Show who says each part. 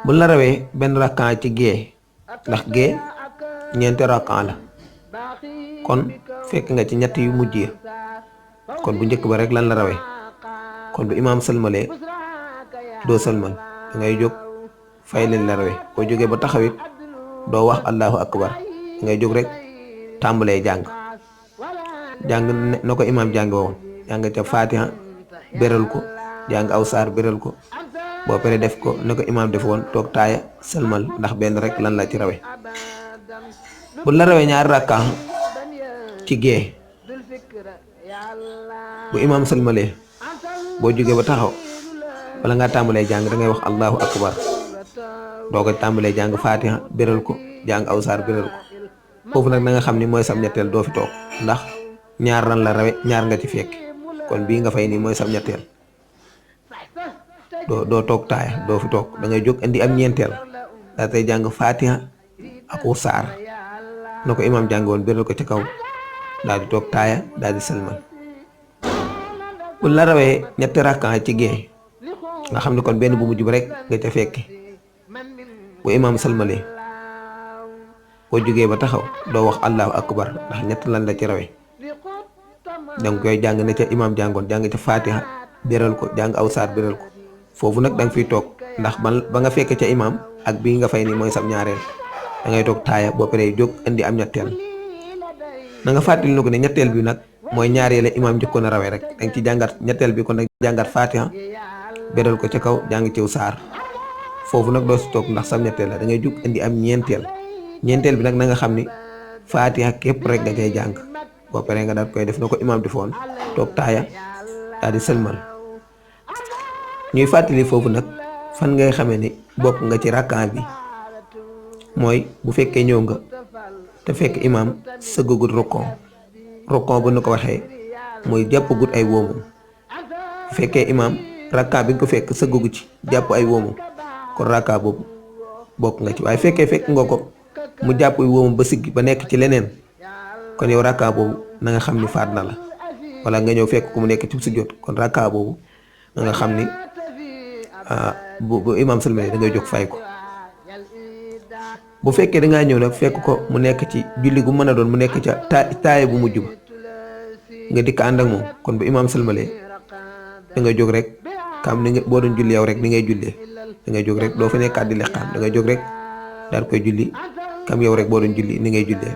Speaker 1: bu la rawee benn rakkaan ci gée ndax gée ñeenti rakkaan la kon fekk nga ci ñett yu mujj ya kon bu njëkk ba rek lan la rawee kon bu imaam sëlmalee doo sëlmal da ngay jóg fay leen la rawee boo jógee ba taxawit doo wax allahu akbar da ngay jóg rek tàmbalee jàng na ko imaam jànge woon jàng ca fatiha béral ko jàng aw saar béral ko boo paree def ko na ko imaam def woon toog taaya sëlmal ndax benn rek lan la ci rawe bu la rawee ñaari rakkaa ci gée bu imaam sëlmalee boo jógee ba taxaw wala nga tàmbalee jàng da ngay wax allahu akbar doo ko tàmbalee jàng fatiha béral ko jàng aw saar béral ko foofu nag na nga xam ni mooy sam ñetteel doo fi toog ndax ñaar lan la rawe ñaar nga ci fekk kon bii nga fay nii mooy sam ñetteel doo toog taaya doo fi toog da ngay jóg indi am ñeenteel daa tey jàng fatiha ak saar na ko imaam jàng woon béral ko ci kaw daal di toog taaya daal di sëlmal bu la rawee ñetti rakkaan ci gée nga xam ne kon benn bu mujj bi rek nga ca fekke bu imaam sëlmalee boo jógee ba taxaw doo wax allahu akbar ndax ñett lan la ci rawee danga koy jàng ne ca imaam jàngoon jàng ca fatiha béral ko jàng aw saar béral ko foofu nag da nga fiy toog ndax ba nga fekk ca imaam ak bii nga fay ni mooy sam ñaareel da ngay toog taaya boo paree jóg indi am ñetteel na nga fàttali na ko ne ñetteel bi nag mooy ñaareel imaam njëkkoon a rawee rek da nga ci jàngat ñetteel bi kon nag jàngat fatiha béral ko ca kaw jàng ciw saar foofu nag doo si toog ndax sam ñetteel la da ngay jóg indi am ñeenteel bi nag na nga xam ni fatiha képp rek nga cay jàng boo paree nga daal koy def na ko imaam defoon toog taaya daal di sëlmal ñuy fàttali foofu nag fan ngay xamee ni bokk nga ci rakkaan bi mooy bu fekkee ñëw nga te fekk imaam sëggagut rokkon bu nu ko waxee mooy jàppagut ay woomam bu fekkee imaam rakkaan bi nga ko fekk sëggagu ci jàpp ay woomam kon rakkaan boobu bokk nga ci waaye fekk nga ko mu jàpp ay woomam ba siggi ba nekk ci leneen kon yow rakkaan boobu na nga xam ni faat na la wala nga ñëw fekk ko mu nekk ci sujjóot kon rakkaan boobu na nga xam ni bu imaam sëlmalee da ngay jóg fay ko bu fekkee da ngaa ñëw nag fekk ko mu nekk ci julli gu mën a doon mu nekk ca taaya bu mujj ba nga dikk ànd ak moom kon bu imaam sëlmalee da ngay jóg rek kam ni nga boo doon julli yow rek ni ngay jullee da ngay jóg rek doo fa nekkaat di liqaam da ngay jóg rek daal koy julli kam yow rek boo doon julli ni ngay jullee